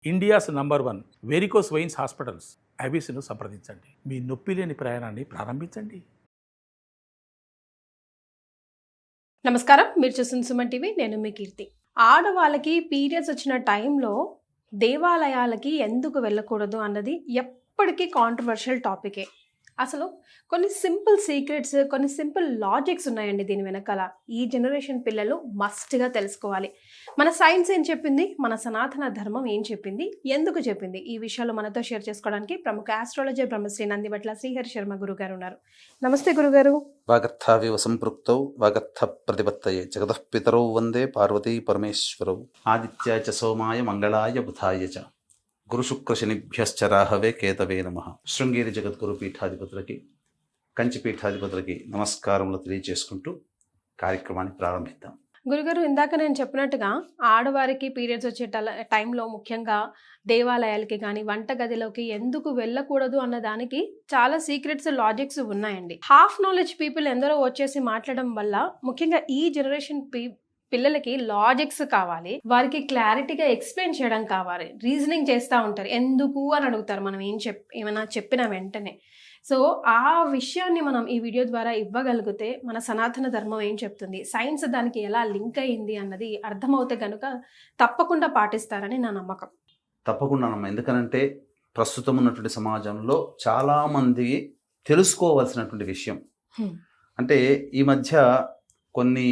India's number 1 varicose veins hospitals ఐబీసీను సంప్రదించండి. మీ నొప్పి లేని ప్రయాణాన్ని ప్రారంభించండి. నమస్కారం, మీరు చూస్తున్న సుమన్ టీవీ. నేను మీ కీర్తి. ఆడవాళ్ళకి పీరియడ్స్ వచ్చిన టైంలో దేవాలయాలకి ఎందుకు వెళ్ళకూడదు అన్నది ఎప్పటికీ కాంట్రవర్షియల్ టాపికే. అసలు కొన్ని సింపుల్ సీక్రెట్స్, కొన్ని సింపుల్ లాజిక్స్ ఉన్నాయండి దీని వెనకాల. ఈ జనరేషన్ పిల్లలు మస్ట్గా తెలుసుకోవాలి. మన సైన్స్ ఏం చెప్పింది, మన సనాతన ధర్మం ఏం చెప్పింది, ఎందుకు చెప్పింది, ఈ విషయాలు మనతో షేర్ చేసుకోవడానికి ప్రముఖ ఆస్ట్రాలజర్ బ్రహ్మశ్రీ నందిబట్ల శ్రీహరి శర్మ గురుగారు ఉన్నారు. నమస్తే గురుగారు. వాగర్థావివ సంపృక్తౌ వాగర్థ ప్రతిపత్తయే జగతః పితరౌ వందే పార్వతీ పరమేశ్వరౌ ఆదిత్యాయ చ సోమాయ మంగళాయ బుధాయ చ గురు శుక్ర శనిభ్యశ్చ రాహవే కేతవే నమః. శృంగేరి జగద్గురు పీఠాధిపతులకి, కంచి పీఠాధిపతులకి నమస్కారములు తెలియజేసుకుంటూ కార్యక్రమాన్ని ప్రారంభిద్దాం. గురుగారు, ఇందాక నేను చెప్పినట్టుగా ఆడవారికి పీరియడ్స్ వచ్చే టైంలో ముఖ్యంగా దేవాలయాలకి కానీ వంటగదిలోకి ఎందుకు వెళ్ళకూడదు అన్న దానికి చాలా సీక్రెట్స్, లాజిక్స్ ఉన్నాయండి. హాఫ్ నాలెడ్జ్ పీపుల్ ఎందరో వచ్చేసి మాట్లాడడం వల్ల ముఖ్యంగా ఈ జనరేషన్ పిల్లలకి లాజిక్స్ కావాలి, వారికి క్లారిటీగా ఎక్స్ప్లెయిన్ చేయడం కావాలి. రీజనింగ్ చేస్తూ ఉంటారు, ఎందుకు అని అడుగుతారు మనం ఏమైనా చెప్పిన వెంటనే. సో ఆ విషయాన్ని మనం ఈ వీడియో ద్వారా ఇవ్వగలిగితే మన సనాతన ధర్మం ఏం చెప్తుంది, సైన్స్ దానికి ఎలా లింక్ అయింది అన్నది అర్థమవుతే కనుక తప్పకుండా పాటిస్తారని నా నమ్మకం. తప్పకుండా నమ్మ. ఎందుకనంటే ప్రస్తుతం ఉన్నటువంటి సమాజంలో చాలామంది తెలుసుకోవాల్సినటువంటి విషయం. అంటే ఈ మధ్య కొన్ని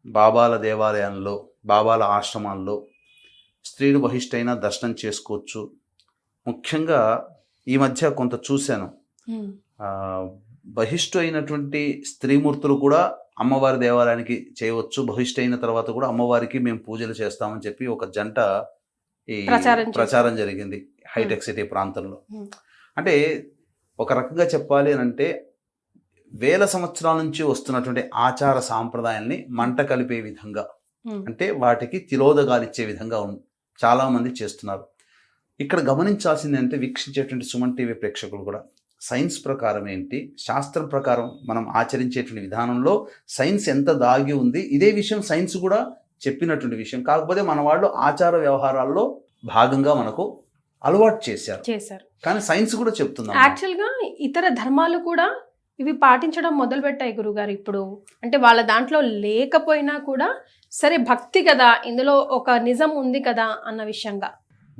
బాబాల దేవాలయాల్లో, బాబాల ఆశ్రమాల్లో స్త్రీలు బహిష్టైన దర్శనం చేసుకోవచ్చు. ముఖ్యంగా ఈ మధ్య కొంత చూశాను, బహిష్టు అయినటువంటి స్త్రీమూర్తులు కూడా అమ్మవారి దేవాలయానికి చేయవచ్చు, బహిష్టు అయిన తర్వాత కూడా అమ్మవారికి మేము పూజలు చేస్తామని చెప్పి ఒక జంట ఈ ప్రచారం జరిగింది హైటెక్ సిటీ ప్రాంతంలో. అంటే ఒక రకంగా చెప్పాలి అని అంటే వేల సంవత్సరాల నుంచి వస్తున్నటువంటి ఆచార సాంప్రదాయాల్ని మంట కలిపే విధంగా, అంటే వాటికి తిరోధగాలిచ్చే విధంగా చాలామంది చేస్తున్నారు. ఇక్కడ గమనించాల్సింది అంటే వీక్షించేటువంటి సుమన్ టీవీ ప్రేక్షకులు కూడా సైన్స్ ప్రకారం ఏంటి, శాస్త్రం ప్రకారం మనం ఆచరించేటువంటి విధానంలో సైన్స్ ఎంత దాగి ఉంది, ఇదే విషయం సైన్స్ కూడా చెప్పినటువంటి విషయం. కాకపోతే మన వాళ్ళు ఆచార వ్యవహారాల్లో భాగంగా మనకు అలవాటు చేశారు. కానీ సైన్స్ కూడా చెప్తుంది. యాక్చువల్గా ఇతర ధర్మాలు కూడా ఇవి పాటించడం మొదలుపెట్టాయి గురుగారు ఇప్పుడు. అంటే వాళ్ళ దాంట్లో లేకపోయినా కూడా సరే భక్తి కదా, ఇందులో ఒక నిజం ఉంది కదా అన్న విషయంగా.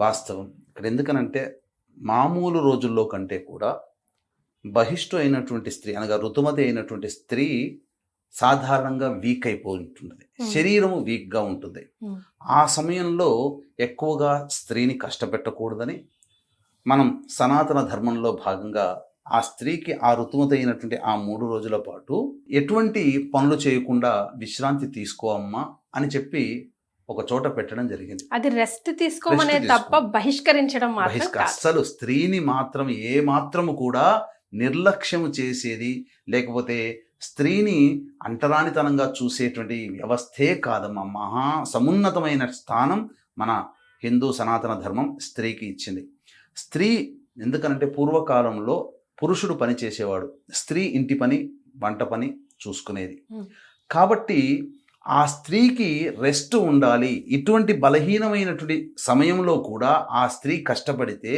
వాస్తవం. ఇక్కడ ఎందుకనంటే మామూలు రోజుల్లో కంటే కూడా బహిష్టు అయినటువంటి స్త్రీ అనగా ఋతుమతి అయినటువంటి స్త్రీ సాధారణంగా వీక్ అయిపోయి ఉంటుంది, శరీరము వీక్గా ఉంటుంది. ఆ సమయంలో ఎక్కువగా స్త్రీని కష్టపెట్టకూడదని మనం సనాతన ధర్మంలో భాగంగా ఆ స్త్రీకి ఆ ఋతుమతి అయినటువంటి ఆ 3 రోజుల పాటు ఎటువంటి పనులు చేయకుండా విశ్రాంతి తీసుకోమ్మా అని చెప్పి ఒక చోట పెట్టడం జరిగింది. అది రెస్ట్ తీసుకోమనే తప్ప బహిష్కరించడం అస్సలు స్త్రీని మాత్రం ఏ మాత్రము కూడా నిర్లక్ష్యం చేసేది, లేకపోతే స్త్రీని అంటరానితనంగా చూసేటువంటి వ్యవస్థే కాదమ్మా. మహా సమున్నతమైన స్థానం మన హిందూ సనాతన ధర్మం స్త్రీకి ఇచ్చింది. స్త్రీ ఎందుకనంటే పూర్వకాలంలో పురుషుడు పని చేసేవాడు, స్త్రీ ఇంటి పని, వంట పని చూసుకునేది. కాబట్టి ఆ స్త్రీకి రెస్ట్ ఉండాలి. ఇటువంటి బలహీనమైనటువంటి సమయంలో కూడా ఆ స్త్రీ కష్టపడితే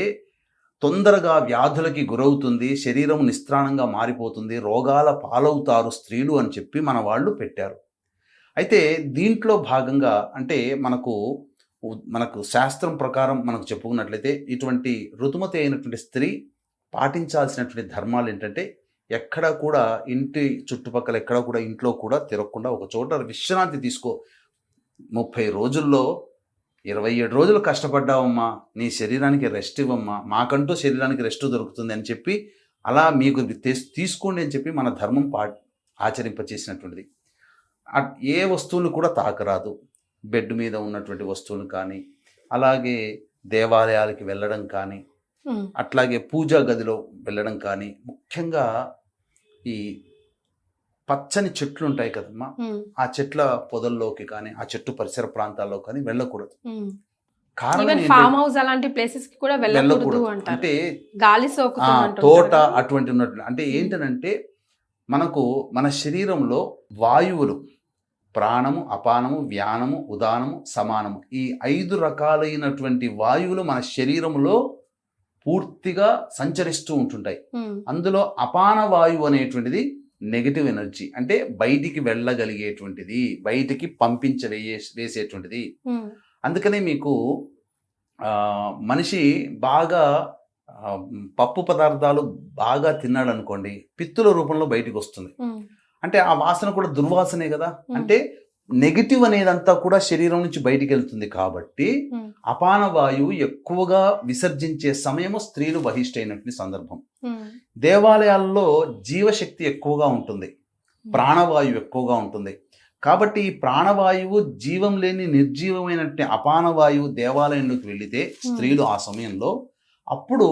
తొందరగా వ్యాధులకి గురవుతుంది, శరీరం నిస్త్రాణంగా మారిపోతుంది, రోగాల పాలవుతారు స్త్రీలు అని చెప్పి మన వాళ్ళు పెట్టారు. అయితే దీంట్లో భాగంగా అంటే మనకు శాస్త్రం ప్రకారం మనకు చెప్పుకున్నట్లయితే ఇటువంటి ఋతుమతి అయినటువంటి స్త్రీ పాటించాల్సినటువంటి ధర్మాలు ఏంటంటే ఎక్కడ కూడా ఇంటి చుట్టుపక్కల ఎక్కడ కూడా ఇంట్లో కూడా తిరగకుండా ఒక చోట విశ్రాంతి తీసుకో. 30 రోజుల్లో 27 రోజులు కష్టపడ్డావమ్మా, నీ శరీరానికి రెస్ట్ ఇవ్వమ్మా, మాకంటూ శరీరానికి రెస్ట్ దొరుకుతుంది అని చెప్పి అలా మీకు తీసుకోండి అని చెప్పి మన ధర్మం ఆచరింపచేసినటువంటిది. ఏ వస్తువులు కూడా తాకరాదు, బెడ్ మీద ఉన్నటువంటి వస్తువులు కానీ, అలాగే దేవాలయాలకి వెళ్ళడం కానీ, అట్లాగే పూజా గదిలో వెళ్ళడం కానీ, ముఖ్యంగా ఈ పచ్చని చెట్లు ఉంటాయి కదమ్మా, ఆ చెట్ల పొదల్లోకి కానీ, ఆ చెట్టు పరిసర ప్రాంతాల్లో కానీ వెళ్ళకూడదు. కారణం ఫామ్ హౌస్ అలాంటి ప్లేసెస్ కి కూడా వెళ్ళకూడదు అంటే గాలి సోకుతుంది, తోట అటువంటి ఉన్నట్లు. అంటే ఏంటనంటే మన శరీరంలో వాయువులు ప్రాణము, అపానము, వ్యానము, ఉదానము, సమానము. ఈ 5 రకాలైనటువంటి వాయువులు మన శరీరంలో పూర్తిగా సంచరిస్తూ ఉంటుంటాయి. అందులో అపాన వాయువు అనేటువంటిది నెగిటివ్ ఎనర్జీ, అంటే బయటికి వెళ్ళగలిగేటువంటిది, బయటికి వేసేటువంటిది. అందుకనే మీకు మనిషి బాగా పప్పు పదార్థాలు బాగా తిన్నాడు అనుకోండి, పిత్తుల రూపంలో బయటికి వస్తుంది. అంటే ఆ వాసన కూడా దుర్వాసనే కదా. అంటే నెగిటివ్ అనేదంతా కూడా శరీరం నుంచి బయటికి వెళ్తుంది. కాబట్టి అపాన వాయువు ఎక్కువగా విసర్జించే సమయము స్త్రీలు బహిష్టైనటువంటి సందర్భం. దేవాలయాల్లో జీవశక్తి ఎక్కువగా ఉంటుంది, ప్రాణవాయువు ఎక్కువగా ఉంటుంది. కాబట్టి ఈ ప్రాణవాయువు జీవం లేని నిర్జీవమైనటువంటి అపాన వాయువు దేవాలయంలోకి వెళితే స్త్రీలు ఆ సమయంలో అప్పుడు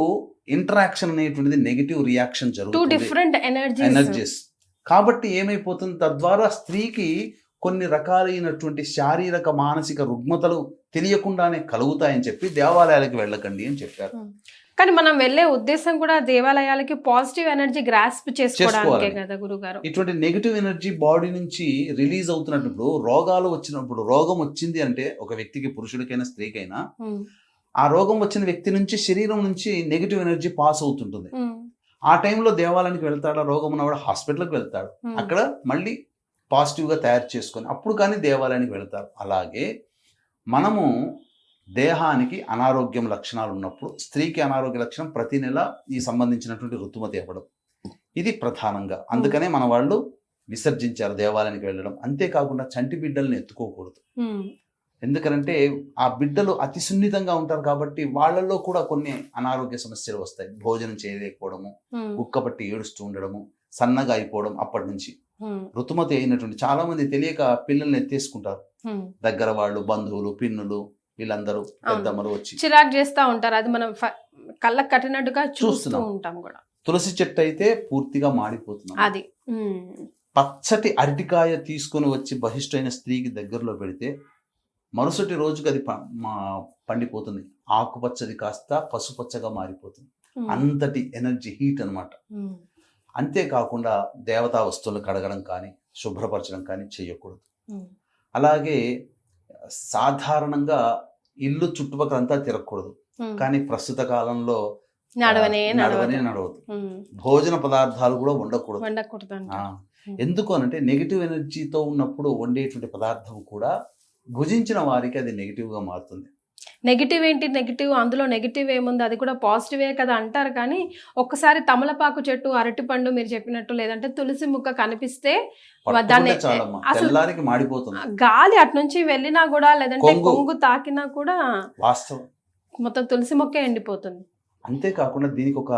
ఇంటరాక్షన్ అనేటువంటిది నెగిటివ్ రియాక్షన్ జరుగుతుంది, ఎనర్జీస్. కాబట్టి ఏమైపోతుంది, తద్వారా స్త్రీకి కొన్ని రకాలైనటువంటి శారీరక మానసిక రుగ్మతలు తెలియకుండానే కలుగుతాయని చెప్పి దేవాలయాలకు వెళ్ళకండి అని చెప్పారు. కానీ మనం వెళ్ళే ఉద్దేశం కూడా దేవాలయాలకి పాజిటివ్ ఎనర్జీ గ్రాస్ప్ చేసుకోవడానికే కదా గురుగారు. ఇటువంటి నెగిటివ్ ఎనర్జీ బాడీ నుంచి రిలీజ్ అవుతున్నప్పుడు రోగాలు వచ్చినప్పుడు, రోగం వచ్చింది అంటే ఒక వ్యక్తికి, పురుషుడికైనా స్త్రీకైనా, ఆ రోగం వచ్చిన వ్యక్తి నుంచి శరీరం నుంచి నెగిటివ్ ఎనర్జీ పాస్ అవుతుంటుంది. ఆ టైంలో దేవాలయానికి వెళ్తాడు, రోగం ఉన్నవాడు హాస్పిటల్కి వెళ్తాడు, అక్కడ మళ్ళీ పాజిటివ్గా తయారు చేసుకొని అప్పుడు కానీ దేవాలయానికి వెళ్తారు. అలాగే మనము దేహానికి అనారోగ్యం లక్షణాలు ఉన్నప్పుడు, స్త్రీకి అనారోగ్య లక్షణం ప్రతి నెల ఈ సంబంధించినటువంటి ఋతుమతి అవ్వడం, ఇది ప్రధానంగా. అందుకనే మన వాళ్ళు విసర్జించారు దేవాలయానికి వెళ్ళడం. అంతేకాకుండా చంటి బిడ్డల్ని ఎత్తుకోకూడదు. ఎందుకంటే ఆ బిడ్డలు అతి సున్నితంగా ఉంటారు కాబట్టి వాళ్ళల్లో కూడా కొన్ని అనారోగ్య సమస్యలు వస్తాయి. భోజనం చేయలేకపోవడము, గుక్కపట్టి ఏడుస్తూ ఉండడము, సన్నగా అయిపోవడం. అప్పటి నుంచి ఋతుమతి అయినటువంటి చాలా మంది తెలియక పిల్లల్ని ఎత్తేసుకుంటారు. దగ్గర వాళ్ళు, బంధువులు, పిన్నులు, వీళ్ళందరూ పెద్దమ్మలు వచ్చి చిరాకు చేస్తూ ఉంటారు. అది మనం కళ్ళకు కట్టినట్టుగా చూస్తూ ఉంటాం కూడా. తులసి చెట్టు అయితే పూర్తిగా మాడిపోతుంది. అది పచ్చటి అరటికాయ తీసుకొని వచ్చి బహిష్టైన స్త్రీకి దగ్గరలో పెడితే మరుసటి రోజుకి అది పండిపోతుంది. ఆకుపచ్చది కాస్త పసుపచ్చగా మారిపోతుంది. అంతటి ఎనర్జీ, హీట్ అన్నమాట. అంతేకాకుండా దేవతా వస్తువులు కడగడం కానీ శుభ్రపరచడం కానీ చేయకూడదు. అలాగే సాధారణంగా ఇల్లు చుట్టుపక్కలంతా తిరగకూడదు. కానీ ప్రస్తుత కాలంలో నడవదు. భోజన పదార్థాలు కూడా ఉండకూడదు. ఎందుకు అనంటే నెగిటివ్ ఎనర్జీతో ఉన్నప్పుడు వండేటువంటి పదార్థం కూడా భుజించిన వారికి అది నెగిటివ్గా మారుతుంది. నెగిటివ్ ఏంటి, నెగిటివ్ అందులో నెగిటివ్ ఏముంది, అది కూడా పాజిటివే కదా అంటారు. కానీ ఒక్కసారి తమలపాకు చెట్టు, అరటిపండు మీరు చెప్పినట్టు, లేదంటే తులసి ముక్క కనిపిస్తే దాన్ని అసలు మాడిపోతుంది. గాలి అటు నుంచి వెళ్ళినా కూడా, లేదంటే కొంగు తాకినా కూడా వాస్తవం మొత్తం తులసి మొక్కే ఎండిపోతుంది. అంతేకాకుండా దీనికి ఒక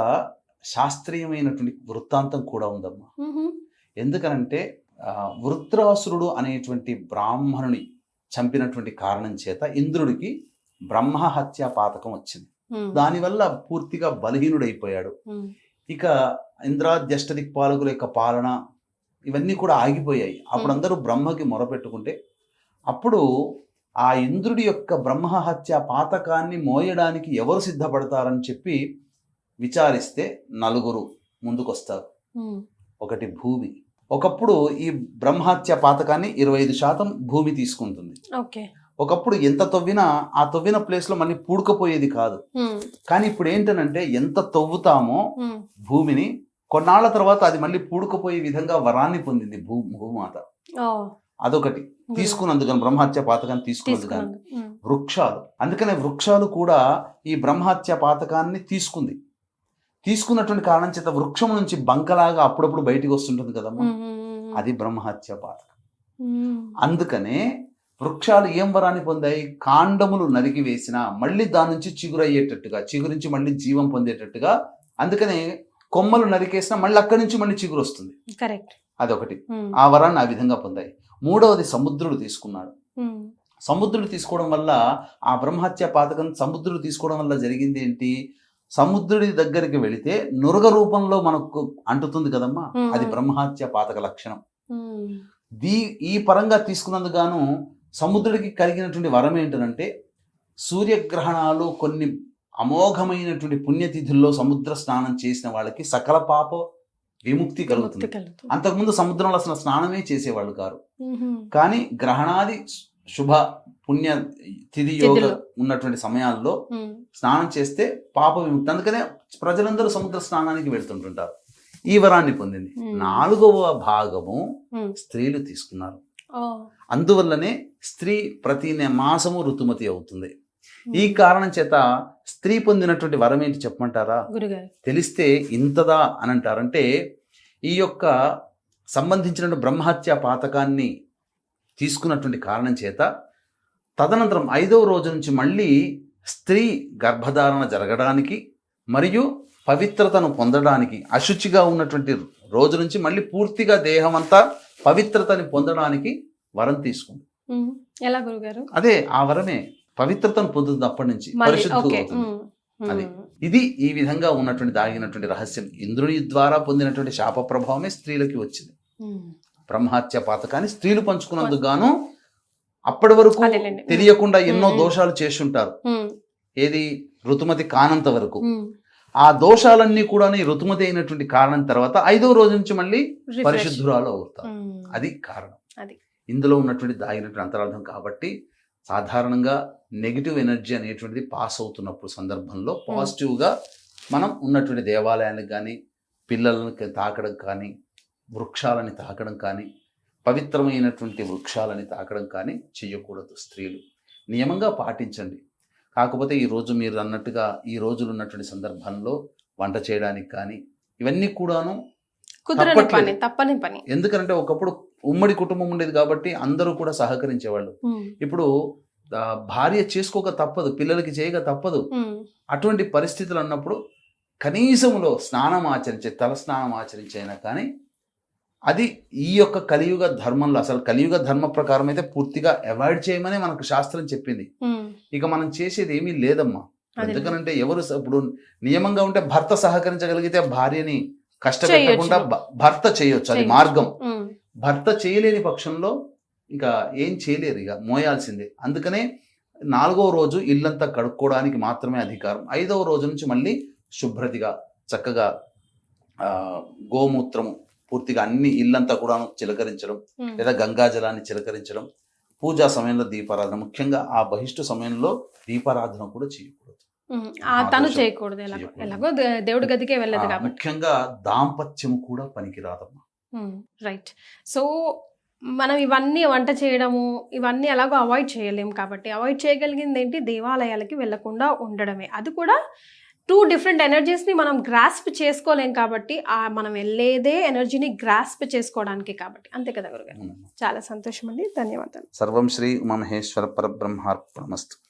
శాస్త్రీయమైనటువంటి వృత్తాంతం కూడా ఉందమ్మా. ఎందుకనంటే వృత్రాసురుడు అనేటువంటి బ్రాహ్మణుని చంపినటువంటి కారణం చేత ఇంద్రుడికి బ్రహ్మహత్య పాతకం వచ్చింది. దానివల్ల పూర్తిగా బలహీనుడైపోయాడు. ఇక ఇంద్రాద్యష్ట దిక్పాలకుల యొక్క పాలన ఇవన్నీ కూడా ఆగిపోయాయి. అప్పుడు అందరూ బ్రహ్మకి మొరపెట్టుకుంటే అప్పుడు ఆ ఇంద్రుడి యొక్క బ్రహ్మహత్య పాతకాన్ని మోయడానికి ఎవరు సిద్ధపడతారని చెప్పి విచారిస్తే 4 ముందుకొస్తారు. ఒకటి భూమి. ఒకప్పుడు ఈ బ్రహ్మహత్య పాతకాన్ని 25% భూమి తీసుకుంటుంది. ఒకప్పుడు ఎంత తవ్వినా ఆ తవ్విన ప్లేస్ లో మళ్ళీ పూడుకపోయేది కాదు. కానీ ఇప్పుడు ఏంటనంటే ఎంత తవ్వుతామో భూమిని, కొన్నాళ్ల తర్వాత అది మళ్ళీ పూడుకుపోయే విధంగా వరాన్ని పొందింది భూమాత. అదొకటి తీసుకున్నందుకని, బ్రహ్మహత్య పాతకాన్ని తీసుకున్నందుకని. వృక్షాలు, అందుకనే వృక్షాలు కూడా ఈ బ్రహ్మహత్య పాతకాన్ని తీసుకున్నటువంటి కారణం చేత వృక్షం నుంచి బంకలాగా అప్పుడప్పుడు బయటికి వస్తుంటుంది కదమ్మా, అది బ్రహ్మహత్య పాతకం. అందుకనే వృక్షాలు ఏం వరాన్ని పొందాయి, కాండములు నరికి వేసినా మళ్ళీ దాని నుంచి చిగురు అయ్యేటట్టుగా, చిగురు నుంచి మళ్ళీ జీవం పొందేటట్టుగా. అందుకనే కొమ్మలు నరికేసినా మళ్ళీ అక్కడి నుంచి మళ్ళీ చిగురు వస్తుంది. అదొకటి, ఆ వరాన్ని ఆ విధంగా పొందాయి. 3వది సముద్రుడు తీసుకున్నాడు. సముద్రుడు తీసుకోవడం వల్ల, ఆ బ్రహ్మహత్య పాతకం సముద్రుడు తీసుకోవడం వల్ల జరిగింది ఏంటి, సముద్రుడి దగ్గరికి వెళితే నురగ రూపంలో మనకు అంటుతుంది కదమ్మా, అది బ్రహ్మహత్య పాతక లక్షణం. ఈ పరంగా తీసుకున్నందుకు గాను సముద్రుడికి కలిగినటువంటి వరం ఏంటంటే, సూర్యగ్రహణాలు కొన్ని అమోఘమైనటువంటి పుణ్యతిథుల్లో సముద్ర స్నానం చేసిన వాళ్ళకి సకల పాప విముక్తి కలుగుతుంది. అంతకుముందు సముద్రంలో అసలు స్నానమే చేసేవాళ్ళు కారు. కానీ గ్రహణాది శుభ పుణ్య తిథి యోగ తిథులు. ఉన్నటువంటి సమయాల్లో స్నానం చేస్తే పాప విముక్తి. అందుకనే ప్రజలందరూ సముద్ర స్నానానికి వెళ్తుంటుంటారు. ఈ వరాన్ని పొందింది. 4వ భాగము స్త్రీలు తీసుకున్నారు. అందువల్లనే స్త్రీ ప్రతి మాసము ఋతుమతి అవుతుంది. ఈ కారణం చేత స్త్రీ పొందినటువంటి వరం ఏంటి చెప్పమంటారా? గురుగారు తెలిస్తే ఇంతదా అని అంటారంటే, ఈ యొక్క సంబంధించిన బ్రహ్మహత్య పాతకాన్ని తీసుకున్నటువంటి కారణం చేత తదనంతరం 5వ రోజు నుంచి మళ్ళీ స్త్రీ గర్భధారణ జరగడానికి మరియు పవిత్రతను పొందడానికి, అశుచిగా ఉన్నటువంటి రోజు నుంచి మళ్ళీ పూర్తిగా దేహం అంతా పవిత్రతని పొందడానికి వరం తీసుకుంది. ఎలా గురుగారు? అదే ఆ వరమే పవిత్రతను పొందుతుంది. అప్పటి నుంచి పరిశుద్ధులు అవుతుంది. అది ఇది ఈ విధంగా ఉన్నటువంటి దాగినటువంటి రహస్యం. ఇంద్రుని ద్వారా పొందినటువంటి శాప ప్రభావమే స్త్రీలకి వచ్చింది. బ్రహ్మహత్య పాతకాన్ని స్త్రీలు పంచుకున్నందుకు గాను అప్పటి వరకు తెలియకుండా ఎన్నో దోషాలు చేసి ఉంటారు. ఏది ఋతుమతి కానంత వరకు ఆ దోషాలన్నీ కూడా ఋతుమతి అయినటువంటి కారణం తర్వాత 5వ రోజు నుంచి మళ్ళీ పరిశుద్ధురాలు అవుతారు. అది కారణం. ఇందులో ఉన్నటువంటి దాగినటువంటి అంతరార్థం. కాబట్టి సాధారణంగా నెగిటివ్ ఎనర్జీ అనేటువంటిది పాస్ అవుతున్నప్పుడు సందర్భంలో పాజిటివ్గా మనం ఉన్నటువంటి దేవాలయాలకు కానీ, పిల్లలకి తాకడం కానీ, వృక్షాలని తాకడం కానీ, పవిత్రమైనటువంటి వృక్షాలని తాకడం కానీ చెయ్యకూడదు. స్త్రీలు నియమంగా పాటించండి. కాకపోతే ఈరోజు మీరు అన్నట్టుగా ఈ రోజులు ఉన్నటువంటి సందర్భంలో వంట చేయడానికి కానీ ఇవన్నీ కూడాను తప్పని పని. ఎందుకంటే ఒకప్పుడు ఉమ్మడి కుటుంబం ఉండేది కాబట్టి అందరూ కూడా సహకరించేవాళ్ళు. ఇప్పుడు భార్య చేసుకోక తప్పదు, పిల్లలకి చేయక తప్పదు. అటువంటి పరిస్థితులు అన్నప్పుడు కనీసంలో స్నానం ఆచరించే, తల స్నానం ఆచరించైనా కానీ అది ఈ యొక్క కలియుగ ధర్మంలో, అసలు కలియుగ ధర్మ ప్రకారం అయితే పూర్తిగా అవాయిడ్ చేయమని మనకు శాస్త్రం చెప్పింది. ఇక మనం చేసేది ఏమీ లేదమ్మా. ఎందుకనంటే ఎవరు ఇప్పుడు నియమంగా ఉంటే భర్త సహకరించగలిగితే భార్యని కష్టపెట్టకుండా భర్త చేయొచ్చు, అది మార్గం. భర్త చేయలేని పక్షంలో ఇంకా ఏం చేయలేరు, ఇక మోయాల్సిందే. అందుకనే 4వ రోజు ఇల్లంతా కడుక్కోవడానికి మాత్రమే అధికారం. 5వ రోజు నుంచి మళ్ళీ శుభ్రతగా చక్కగా గోమూత్రము పూర్తిగా అన్ని ఇల్లంతా కూడా చిలకరించడం, లేదా గంగాజలాన్ని చిలకరించడం, పూజా సమయంలో దీపారాధన, ముఖ్యంగా ఆ బహిష్టు సమయంలో దీపారాధన కూడా చేయకూడదు. తను చేయకూడదు, ఎలాగో దేవుడి గదికే వెళ్ళదు కాబట్టి. ముఖ్యంగా దాంపత్యం కూడా పనికిరాదమ్మా. రైట్. సో మనం ఇవన్నీ వంట చేయడము ఇవన్నీ ఎలాగో అవాయిడ్ చేయలేము కాబట్టి అవాయిడ్ చేయగలిగింది ఏంటి? దేవాలయాలకి వెళ్లకుండా ఉండడమే. అది కూడా 2 డిఫరెంట్ ఎనర్జీస్ని మనం గ్రాస్ప్ చేసుకోలేం కాబట్టి మనం వెళ్ళేదే ఎనర్జీని గ్రాస్ప్ చేసుకోవడానికి కాబట్టి. అంతే కదా గురుగారు? చాలా సంతోషం అండి, ధన్యవాదాలు. సర్వం శ్రీ ఉమామహేశ్వర పరబ్రహ్మార్పణమస్తు.